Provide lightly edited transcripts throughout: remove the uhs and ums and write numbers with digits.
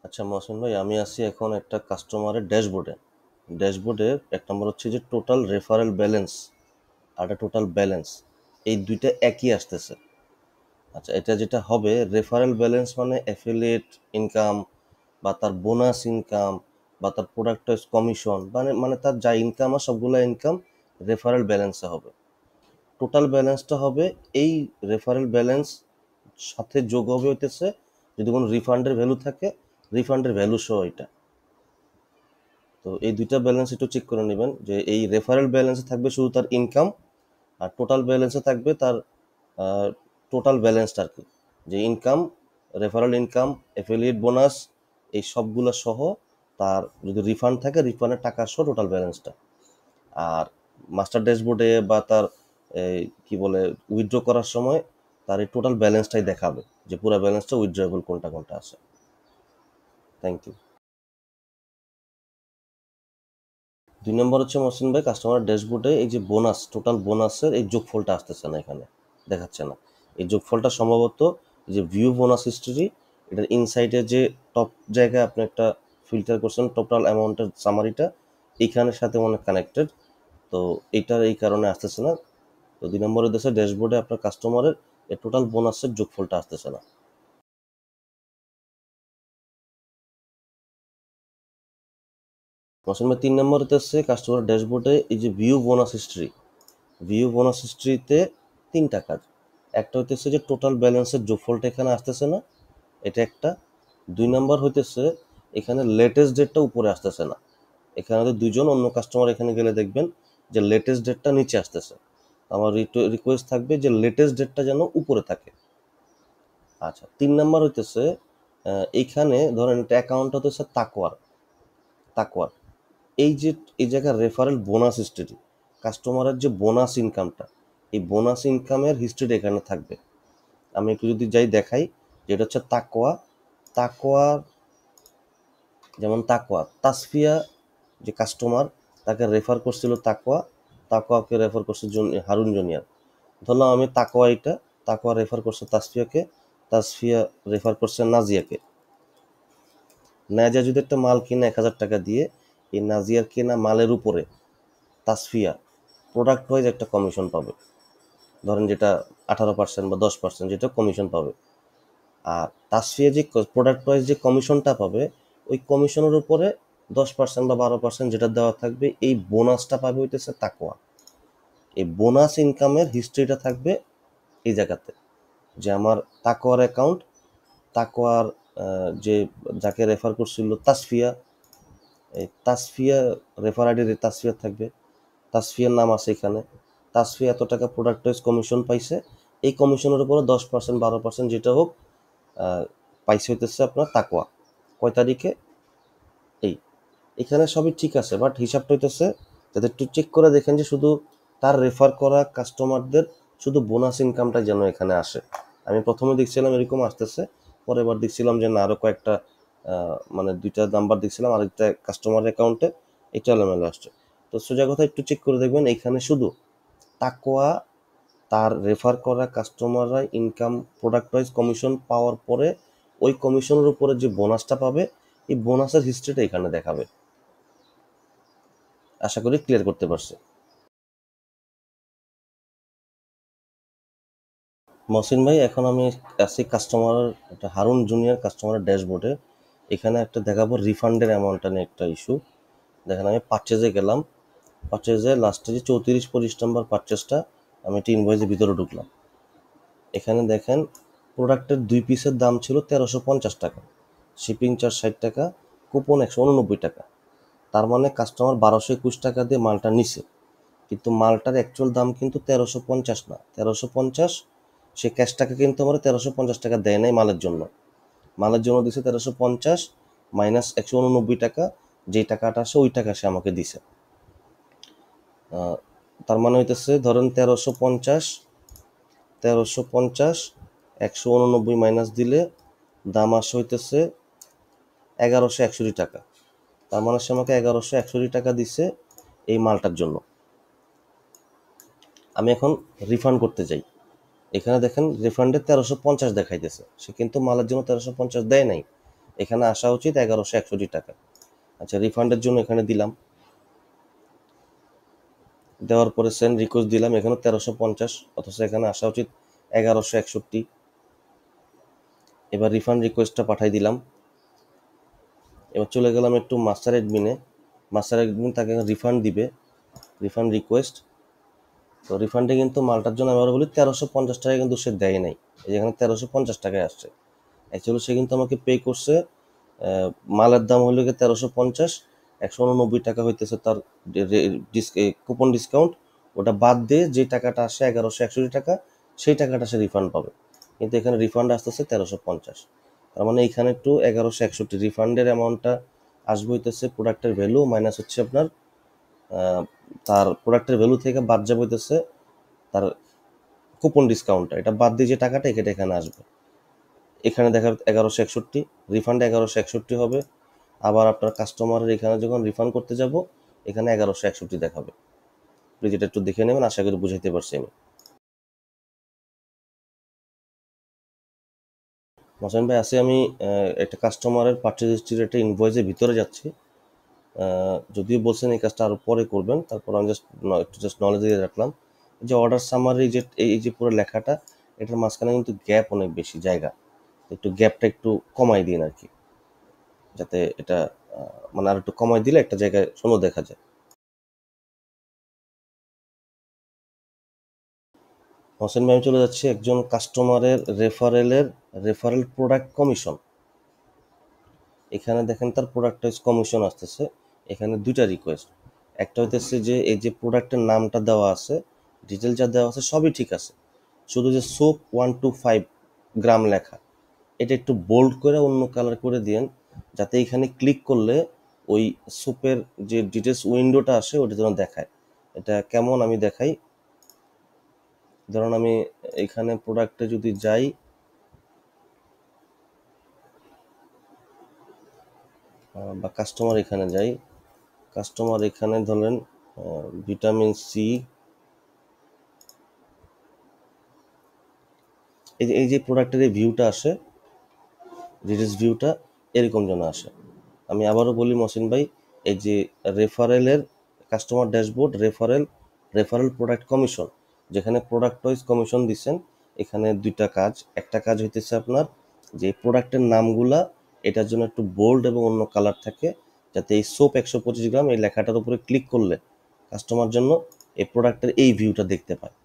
আচ্ছা মহসিন ভাই, আমি আছি এখন একটা কাস্টমারের ড্যাশবোর্ডে এক নম্বর হচ্ছে যে টোটাল রেফারেল ব্যালেন্স আর একটা টোটাল ব্যালেন্স, এই দুইটা একই আসতেছে। আচ্ছা, এটা যেটা হবে রেফারেল ব্যালেন্স মানে অ্যাফিলিয়েট ইনকাম বা তার বোনাস ইনকাম বা তার প্রোডাক্ট কমিশন, মানে মানে তার যা ইনকাম আর সবগুলো ইনকাম রেফারেল ব্যালেন্সে হবে। টোটাল ব্যালেন্সটা হবে এই রেফারেল ব্যালেন্স সাথে যোগ হবে হইতেছে যদি কোনো রিফান্ডের ভ্যালু থাকে, রিফান্ডের ভ্যালু সহ এটা। তো এই দুইটা ব্যালেন্স একটু চেক করে নেবেন যে এই রেফারেল ব্যালেন্সে থাকবে শুধু তার ইনকাম, আর টোটাল ব্যালেন্সে থাকবে তার টোটাল ব্যালেন্সটা আর কি, যে income, referral income, affiliate bonus, এই সবগুলো সহ তার যদি রিফান্ড থাকে রিফান্ডের টাকা সহ টোটাল ব্যালেন্সটা। আর মাস্টার ড্যাশবোর্ডে বা তার কি বলে উইথড্র করার সময় তার এই টোটাল ব্যালেন্সটাই দেখাবে যে পুরো ব্যালেন্সটা উইথড্রয়েবল কোনটা কোনটা আছে। Thank you. 2 নম্বর হচ্ছে মহসিন ভাই, কাস্টমার ড্যাশবোর্ডে এই যে বোনাস, টোটাল বোনাসের এই যোগফলটা আসতেছে না, এখানে দেখাচ্ছে না। এই যোগফলটা সম্ভবত যে ভিউ বোনাস হিস্ট্রি, এটার ইনসাইডে যে টপ জায়গায় আপনি একটা ফিল্টার করছেন টোটাল অ্যামাউন্টের সামারিটা, এইখানের সাথে মনে কানেক্টেড। তো এইটার এই কারণে আসতেছে না। তো 2 নম্বরের দেশে ড্যাশবোর্ডে আপনার কাস্টমারের এই টোটাল বোনাসের যোগফলটা আসতেছে না। মহসিন ভাই, 3 নম্বর হচ্ছে কাস্টমার ড্যাশবোর্ডে এই যে ভিউ বোনাস হিস্ট্রিতে 3টা কাজ। একটা হইতেছে যে টোটাল ব্যালেন্সের যোগফলটা এখানে আসতেছে না, এটা একটা। 2 নম্বর হইতেছে এখানে লেটেস্ট ডেটটা উপরে আসতেছে না। এখানে দুজন অন্য কাস্টমার এখানে গেলে দেখবেন যে লেটেস্ট ডেটটা নিচে আসতেছে। আমার রিকোয়েস্ট থাকবে যে লেটেস্ট ডেটটা যেন উপরে থাকে। আচ্ছা, 3 নম্বর হইতেছে এইখানে ধরেন একটা অ্যাকাউন্ট হতেছে তাকওয়ার। এই যে এই জায়গায় রেফারেল বোনাস হিস্ট্রি, কাস্টমারের যে বোনাস ইনকামটা, এই বোনাস ইনকামের হিস্ট্রিটা এখানে থাকবে। আমি একটু যদি যাই দেখাই, যেটা হচ্ছে তাকওয়া, যেমন তাসফিয়া যে কাস্টমার, তাকে রেফার করছিল তাকওয়াকে রেফার করছে হারুন জুনিয়র। ধরলাম আমি তাকওয়া রেফার করছে তাসফিয়া রেফার করছে নাজিয়াকে। নাজিয়া যদি একটা মাল কিনে 1,000 টাকা দিয়ে, এই নাজিয়ার কেনা মালের উপরে তাসফিয়া প্রোডাক্ট ওয়াইজ একটা কমিশন পাবে, ধরেন যেটা 18% বা 10% যেটা কমিশন পাবে। আর তাসফিয়া যে প্রোডাক্ট ওয়াইজ যে কমিশনটা পাবে, ওই কমিশনের উপরে 10% বা 12% যেটা দেওয়া থাকবে, এই বোনাসটা পাবে হইতেছে তাকওয়া। এই বোনাস ইনকামের হিস্ট্রিটা থাকবে এই জায়গাতে, যে আমার তাকওয়ার অ্যাকাউন্ট, তাকওয়ার যে যাকে রেফার করছিল তাসফিয়া, এই তাসফিয়া রেফার আইডি তাসফিয়া থাকবে, তাসফিয়ার নাম আছে এখানে। তাসফিয়া এত টাকা প্রোডাক্ট ওয়াইজ কমিশন পাইছে, এই কমিশনের উপরে 10% 12% যেটা হোক পাইছে হইতেছে আপনার তাকওয়া। কয় তারিখে? এই এখানে সবই ঠিক আছে, বাট হিসাবটা হইতেছে যাতে একটু চেক করে দেখেন যে শুধু তার রেফার করা কাস্টমারদের শুধু বোনাস ইনকামটা যেন এখানে আসে। আমি প্রথমে দেখছিলাম এরকম আসতেছে, পরের বার দেখছিলাম যে না, আরও কয়েকটা মানে 2টা নাম্বার দেখছিলাম আরেকটা কাস্টমার অ্যাকাউন্টে, এটা এলোমেলো আসছে। তো সোজা কথা একটু চেক করে দেখবেন এখানে শুধু তাকওয়া, তার রেফার করা কাস্টমাররা ইনকাম প্রোডাক্ট ওয়াইজ কমিশন পাওয়ার পরে ওই কমিশনের উপরে যে বোনাসটা পাবে, এই বোনাসের হিস্ট্রিটা এখানে দেখাবে। আশা করি ক্লিয়ার করতে পারছি। মহসিন ভাই, এখন আমি আছি কাস্টমার একটা হারুন জুনিয়র কাস্টমারের ড্যাশবোর্ডে। এখানে একটা দেখাবো রিফান্ডের অ্যামাউন্টটা নিয়ে একটা ইস্যু। দেখেন আমি পারচেজে গেলাম, পারচেজে লাস্টে যে 34-25 নম্বর পারচেজটা, আমি একটা ইনভয়েসের ভিতরে ঢুকলাম। এখানে দেখেন প্রোডাক্টের 2 পিসের দাম ছিল 1350 টাকা, শিপিং চার্জ 60 টাকা, কুপন 189 টাকা। তার মানে কাস্টমার 1221 টাকা দিয়ে মালটা নিছে, কিন্তু মালটার অ্যাকচুয়াল দাম কিন্তু 1350 না, 1350। সে ক্যাশ টাকা কিন্তু আমার 1350 টাকা দেয় নাই মালের জন্য দিছে 1350 মাইনাস 189 টাকা, যেই টাকাটা আসে ওই টাকা সে আমাকে দিছে। তার মানে হইতেছে ধরেন 1350 189 মাইনাস দিলে দাম আসে হইতেছে 1161 টাকা। তার মানে সে আমাকে 1161 টাকা দিছে এই মালটার জন্য। আমি এখন রিফান্ড করতে যাই, এখানে দেখেন রিফান্ডে 1350 দেখাইতেছে, সে কিন্তু মালের জন্য 1350 দেয় নাই, এখানে আসা উচিত 1161 টাকা। আচ্ছা, রিফান্ডের জন্য এখানে দিলাম, দেওয়ার পরে সেন্ড রিকোয়েস্ট দিলাম, এখানে 1350, অথচ এখানে আসা উচিত 1161। এবার রিফান্ড রিকোয়েস্টটা পাঠাই দিলাম। এবার চলে গেলাম একটু মাস্টার অ্যাডমিনে। মাস্টার অ্যাডমিন তাকে রিফান্ড দিবে, রিফান্ড রিকোয়েস্ট। তো রিফান্ডে কিন্তু মালটার জন্য আমি আবার বলি 1350 টাকা কিন্তু সে দেয় নাই, এখানে 1350 টাকায় আসছে। অ্যাকচুয়ালি সে কিন্তু আমাকে পে করছে, মালের দাম হলো গিয়ে 1350, 189 টাকা হইতেছে তার কুপন ডিসকাউন্ট। ওটা বাদ দিয়ে যে টাকাটা আসে 1161 টাকা, সেই টাকাটা সে রিফান্ড পাবে। কিন্তু এখানে রিফান্ড আসতেছে 1350। তার মানে এখানে একটু 1161 রিফান্ডের অ্যামাউন্টটা আসবে হইতেছে প্রোডাক্টের ভ্যালু মাইনাস হচ্ছে আপনার তার প্রোডাক্টের ভ্যালু থেকে বাদ যাবে হইতেছে তার কুপন ডিসকাউন্টটা, এটা বাদ দিয়ে যে টাকাটা এটা এখানে আসবে। এখানে দেখা 1161, রিফান্ড 1161 হবে। আবার আপনার কাস্টমারের এখানে যখন রিফান্ড করতে যাব, এখানে 1161 দেখাবে। প্লিজ এটা একটু দেখে নেবেন, আশা করি বুঝাইতে পারছি আমি। মোসেন ভাই, আছি আমি একটা কাস্টমারের পারচেজ হিস্ট্রির একটা ইনভয়েসের ভিতরে যাচ্ছি। যদিও বলছেন এই কাজটা আরও পরে করবেন, তারপর আমি জাস্ট নলেজ দিয়ে রাখলাম যে অর্ডার সামারি যে এই যে পুরো লেখাটা, এটার মাঝখানে কিন্তু গ্যাপ অনেক বেশি জায়গা, একটু গ্যাপটা একটু কমাই দিন আর কি, যাতে এটা মানে আর একটু কমাই দিলে একটা জায়গায় সুন্দর দেখা যায়। হোসেন ভাই, আমি চলে যাচ্ছি একজন কাস্টমারের রেফারেল প্রোডাক্ট কমিশন। এখানে দেখেন তার প্রোডাক্ট ওয়াইজ কমিশন আসতেছে। এখানে দুইটা রিকোয়েস্ট, একটা হইতেছে যে এই যে প্রোডাক্টের নামটা দেওয়া আছে, ডিটেল যা দেওয়া আছে সবই ঠিক আছে, শুধু যে সোপ 125 গ্রাম লেখা, এটা একটু বোল্ড করে অন্য কালার করে দিয়েন, যাতে এখানে ক্লিক করলে ওই সোপের যে ডিটেলস উইন্ডোটা আসে ওটা যেন দেখায়। এটা কেমন আমি দেখাই। ধরুন আমি এখানে প্রোডাক্টে যদি যাই, বা কাস্টমার এখানে যাই, কাস্টমার এখানে ধরেন ভিটামিন সি, এই যে প্রোডাক্টের এই ভিউটা আসে, ডিটেলস ভিউটা এরকম যেন আসে। আমি আবারও বলি মহসিন ভাই, এই যে রেফারেলের customer dashboard, referral product commission, যেখানে প্রোডাক্ট ওয়াইজ কমিশন দিচ্ছেন, এখানে দুইটা কাজ। একটা কাজ হইতেছে আপনার যে প্রোডাক্টের নামগুলা এটার জন্য একটু বোল্ড এবং অন্য কালার থাকে, যাতে এই সোপ 125 গ্রাম এই লেখাটার উপরে ক্লিক করলে কাস্টমার জন্য এই প্রোডাক্টের এই ভিউটা দেখতে পায়।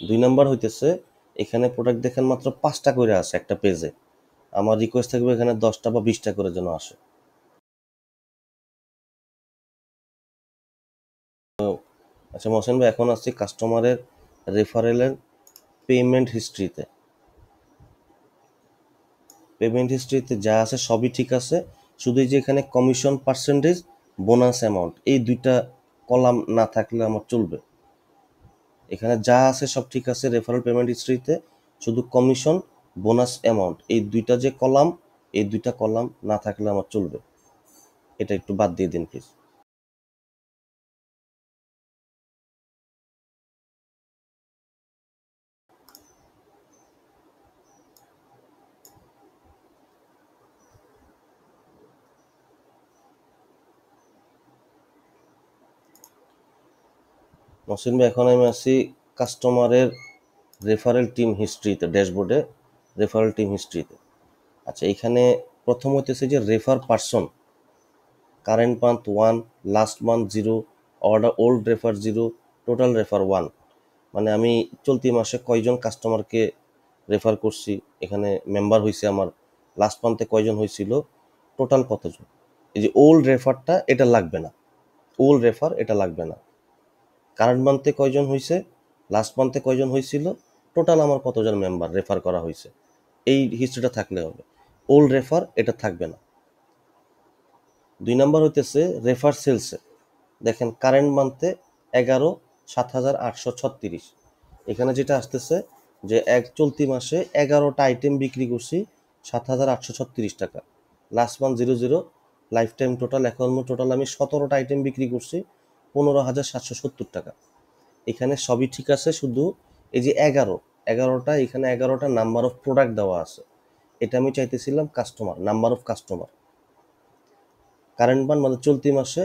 2 নাম্বার হইতেছে এখানে প্রোডাক্ট দেখেন মাত্র 5টা করে আসে একটা পেজে, আমার রিকোয়েস্ট থাকবে এখানে 10টা বা 20টা করে যেন আসে। আচ্ছা মহসেন ভাই, এখন আসছি কাস্টমারের রেফারেলের পেমেন্ট হিস্ট্রিতে। পেমেন্ট হিস্ট্রিতে যা আছে সবই ঠিক আছে, শুধু এই যে এখানে কমিশন পার্সেন্টেজ, বোনাস অ্যামাউন্ট, এই দুইটা কলাম না থাকলে আমার চলবে। এখানে যা আছে সব ঠিক আছে রেফারেল পেমেন্ট হিস্ট্রিতে, শুধু কমিশন, বোনাস অ্যামাউন্ট, এই দুইটা যে কলাম, এই দুইটা কলাম না থাকলে আমার চলবে। এটা একটু বাদ দিয়ে দিন প্লিজ। মহসিন ভাই, এখন আমি আছি কাস্টমারের রেফারেল টিম হিস্ট্রিতে, ড্যাশবোর্ডে রেফারেল টিম হিস্ট্রিতে। আচ্ছা, এখানে প্রথম হইতেছে যে refer person, current month 1, last month 0, order old refer 0, total refer 1। মানে আমি চলতি মাসে কয়জন কাস্টমারকে রেফার করছি, এখানে মেম্বার হয়েছে আমার, লাস্ট মান্থে কয়জন হয়েছিল, টোটাল কতজন। এই যে ওল্ড রেফারটা এটা লাগবে না, ওল্ড রেফার এটা লাগবে না। কারেন্ট মান্থে কয়জন হয়েছে, লাস্ট মান্থে কয়জন হয়েছিল, টোটাল আমার কতজন মেম্বার রেফার করা হয়েছে, এই হিস্ট্রিটা থাকলে হবে। ওল্ড রেফার এটা থাকবে না। 2 নাম্বার হইতেছে রেফার সেলসে, দেখেন কারেন্ট মান্থে 11, 7,836, এখানে যেটা আসতেছে যে চলতি মাসে 11টা আইটেম বিক্রি করছি 7,836 টাকা, last month 00, life time total এখন টোটাল আমি 17টা আইটেম বিক্রি করছি 15,770 টাকা। এখানে সবই ঠিক আছে, শুধু এই যে 11টা, এখানে 11টা নাম্বার অফ প্রোডাক্ট দেওয়া আছে, এটা আমি চাইতেছিলাম customer, number of customer. Current month মানে চলতি মাসে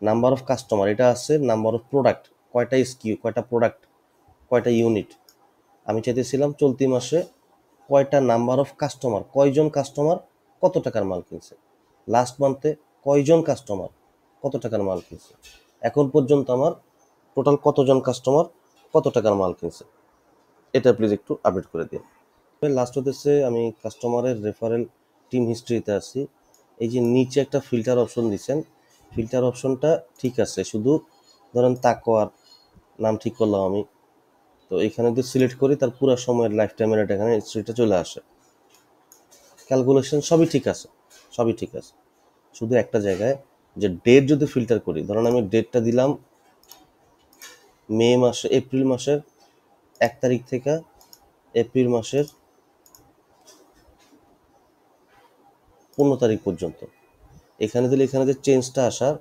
নাম্বার অফ কাস্টমার, এটা আছে নাম্বার অফ প্রোডাক্ট, কয়টা স্কিউ, কয়টা প্রোডাক্ট, কয়টা ইউনিট। আমি চাইতেছিলাম চলতি মাসে কয়টা নাম্বার অফ কাস্টমার, কয়জন কাস্টমার কত টাকার মাল কিনছে, লাস্ট মান্থে কয়জন কাস্টমার কত টাকার মাল কিনছে, এখন পর্যন্ত আমার টোটাল কতজন কাস্টমার কত টাকার মাল কিনছে, এটা প্লিজ একটু আপডেট করে দিন। লাস্ট হতেছে আমি কাস্টমারের রেফারেল টিম হিস্ট্রিতে আছি। এই যে নিচে একটা ফিল্টার অপশন দিচ্ছেন, ফিল্টার অপশনটা ঠিক আছে, শুধু ধরেন তাকওয়ার নাম ঠিক করলাম আমি, তো এখানে যদি সিলেক্ট করি তার পুরো সময়ের লাইফ টাইমের এটা এখানে হিস্ট্রিটা চলে আসে। ক্যালকুলেশন সবই ঠিক আছে, সবই ঠিক আছে, শুধু একটা জায়গায় যে ডেট যদি ফিল্টার করি, ধরেন আমি ডেটটা দিলাম এপ্রিল মাসের 1 তারিখ থেকে এপ্রিল মাসের 15 তারিখ পর্যন্ত। এখানে দিলে এখানে যে চেঞ্জটা আসার,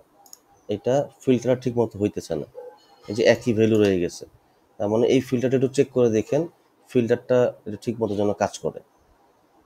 এটা ফিল্টার ঠিক মতো হইতেছে না, এই যে একই ভ্যালু রয়ে গেছে। তার মানে এই ফিল্টারটা একটু চেক করে দেখেন, ফিল্টারটা এটা ঠিক মতো যেন কাজ করে।